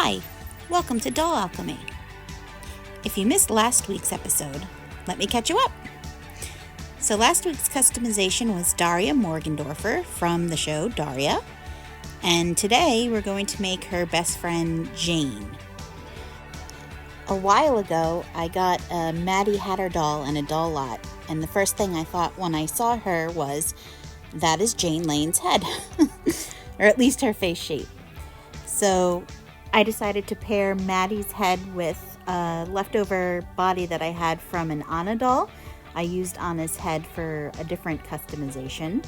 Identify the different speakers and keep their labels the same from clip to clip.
Speaker 1: Hi, welcome to Doll Alchemy. If you missed last week's episode, let me catch you up. So last week's customization was Daria Morgendorfer from the show Daria, and today we're going to make her best friend Jane. A while ago, I got a Maddie Hatter doll and a doll lot, and the first thing I thought when I saw her was, that is Jane Lane's head, or at least her face shape. So I decided to pair Maddie's head with a leftover body that I had from an Anna doll. I used Anna's head for a different customization.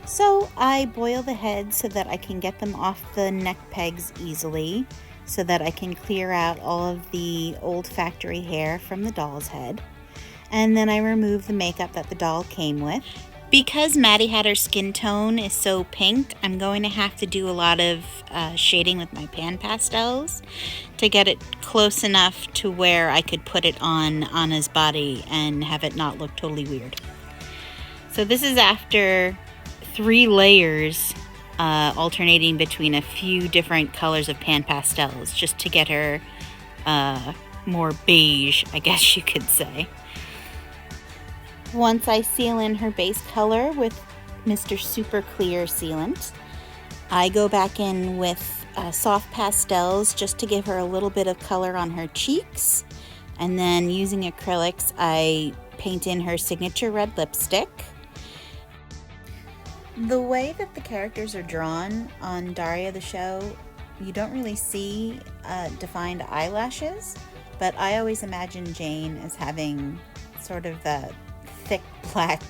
Speaker 1: So I boil the head so that I can get them off the neck pegs easily, so that I can clear out all of the old factory hair from the doll's head. And then I remove the makeup that the doll came with. Because Maddie had her skin tone is so pink, I'm going to have to do a lot of shading with my pan pastels to get it close enough to where I could put it on Anna's body and have it not look totally weird. So this is after 3 layers alternating between a few different colors of pan pastels just to get her more beige, I guess you could say. Once I seal in her base color with Mr. Super Clear sealant, I go back in with soft pastels just to give her a little bit of color on her cheeks. And then using acrylics, I paint in her signature red lipstick. The way that the characters are drawn on Daria the show, you don't really see defined eyelashes, but I always imagine Jane as having sort of the thick black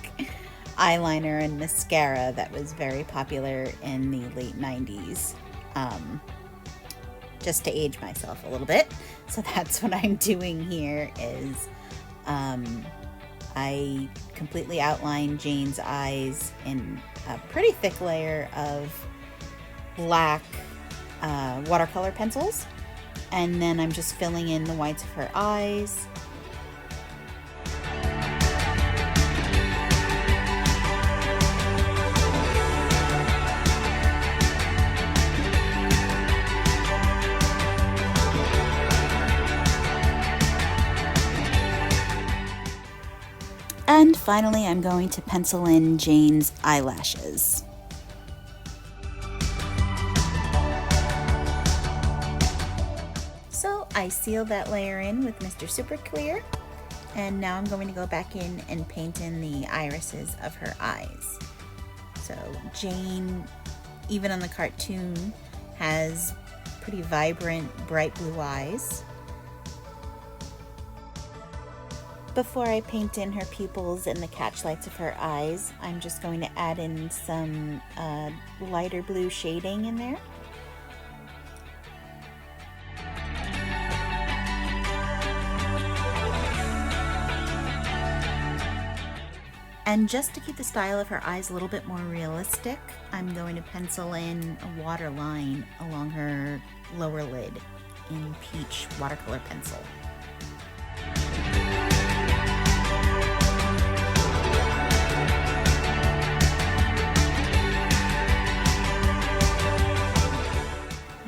Speaker 1: eyeliner and mascara that was very popular in the late 90s. Just to age myself a little bit. So that's what I'm doing here is I completely outline Jane's eyes in a pretty thick layer of black watercolor pencils. And then I'm just filling in the whites of her eyes. And finally, I'm going to pencil in Jane's eyelashes. So I seal that layer in with Mr. Super Clear, and now I'm going to go back in and paint in the irises of her eyes. So Jane, even on the cartoon, has pretty vibrant, bright blue eyes. Before I paint in her pupils and the catch lights of her eyes, I'm just going to add in some lighter blue shading in there. And just to keep the style of her eyes a little bit more realistic, I'm going to pencil in a water line along her lower lid in peach watercolor pencil.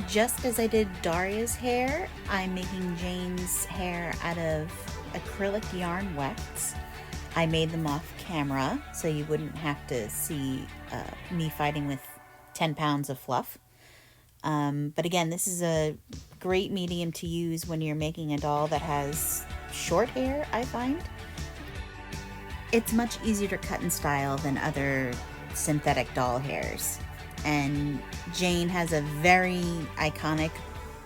Speaker 1: Just as I did Daria's hair, I'm making Jane's hair out of acrylic yarn wefts. I made them off camera so you wouldn't have to see me fighting with 10 pounds of fluff. But again, this is a great medium to use when you're making a doll that has short hair, I find. It's much easier to cut and style than other synthetic doll hairs. And Jane has a very iconic,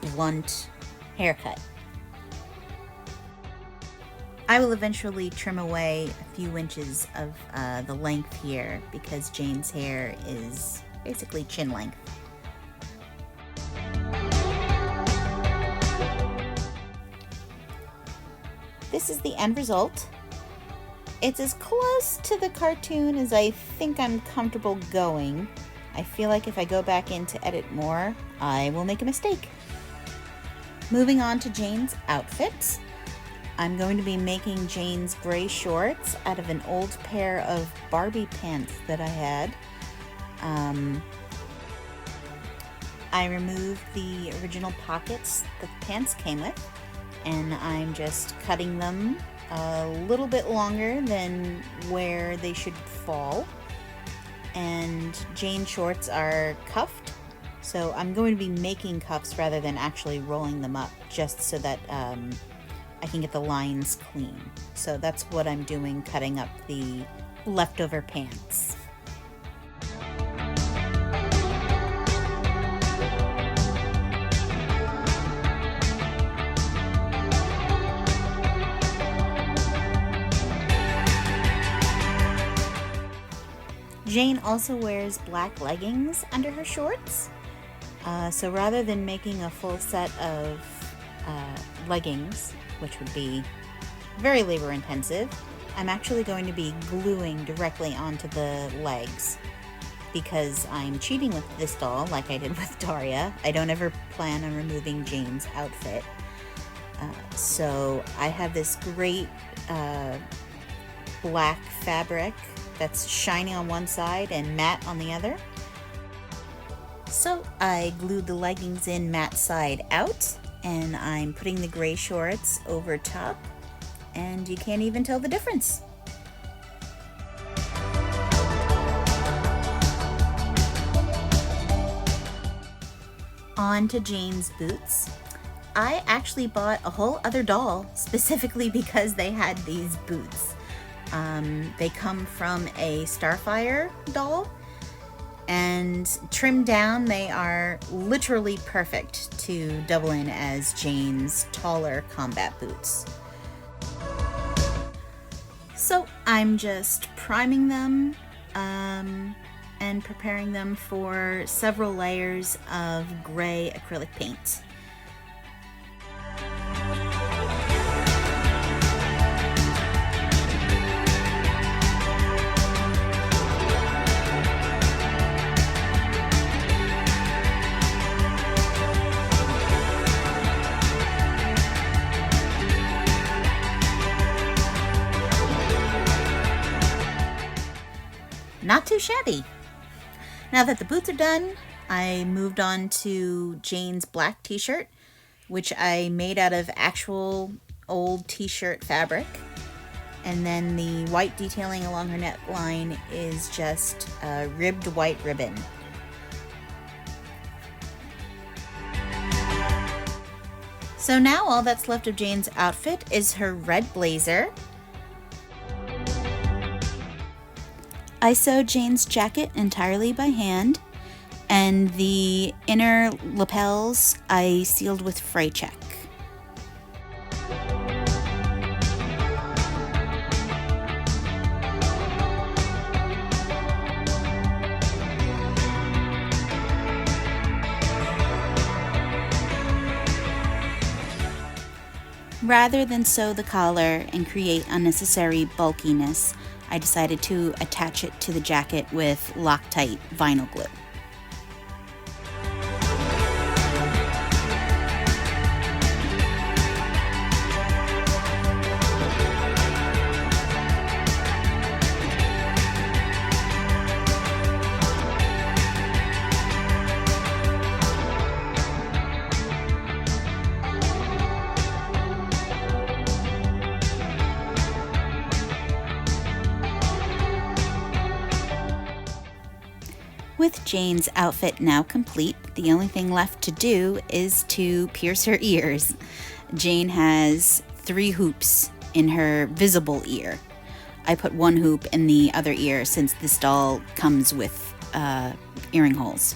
Speaker 1: blunt haircut. I will eventually trim away a few inches of the length here because Jane's hair is basically chin length. This is the end result. It's as close to the cartoon as I think I'm comfortable going. I feel like if I go back in to edit more, I will make a mistake. Moving on to Jane's outfit. I'm going to be making Jane's gray shorts out of an old pair of Barbie pants that I had. I removed the original pockets that the pants came with, and I'm just cutting them a little bit longer than where they should fall. And Jane's shorts are cuffed, so I'm going to be making cuffs rather than actually rolling them up, just so that I can get the lines clean. So that's what I'm doing, cutting up the leftover pants. Jane also wears black leggings under her shorts, so rather than making a full set of leggings, which would be very labor intensive, I'm actually going to be gluing directly onto the legs because I'm cheating with this doll like I did with Daria. I don't ever plan on removing Jane's outfit. So I have this great black fabric that's shiny on one side and matte on the other. So I glued the leggings in matte side out, and I'm putting the gray shorts over top, and you can't even tell the difference. On to Jane's boots. I actually bought a whole other doll specifically because they had these boots. They come from a Starfire doll, and trimmed down, they are literally perfect to double in as Jane's taller combat boots. So I'm just priming them and preparing them for several layers of gray acrylic paint. Not too shabby. Now that the boots are done, I moved on to Jane's black t-shirt, which I made out of actual old t-shirt fabric. And then the white detailing along her neckline is just ribbed white ribbon. So now all that's left of Jane's outfit is her red blazer. I sewed Jane's jacket entirely by hand, and the inner lapels I sealed with fray check. Rather than sew the collar and create unnecessary bulkiness, I decided to attach it to the jacket with Loctite vinyl glue. With Jane's outfit now complete, the only thing left to do is to pierce her ears. Jane has 3 hoops in her visible ear. I put 1 hoop in the other ear since this doll comes with earring holes.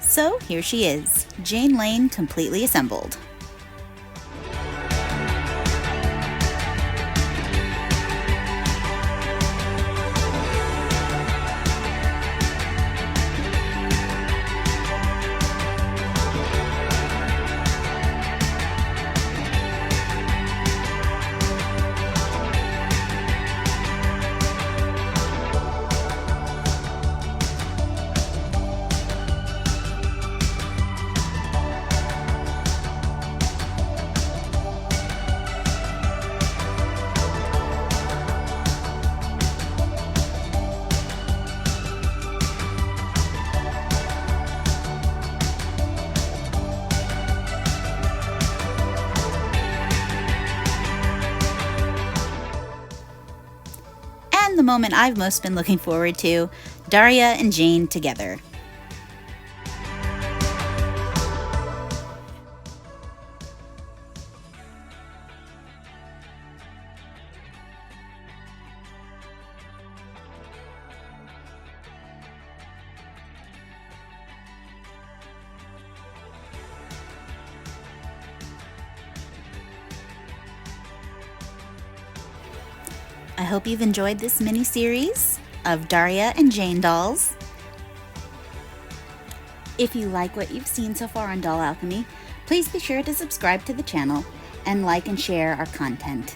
Speaker 1: So here she is, Jane Lane completely assembled. the moment I've most been looking forward to, Daria and Jane together. I hope you've enjoyed this mini-series of Daria and Jane dolls. If you like what you've seen so far on Doll Alchemy, please be sure to subscribe to the channel and like and share our content.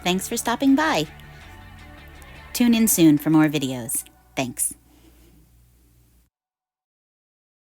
Speaker 1: Thanks for stopping by. Tune in soon for more videos. Thanks.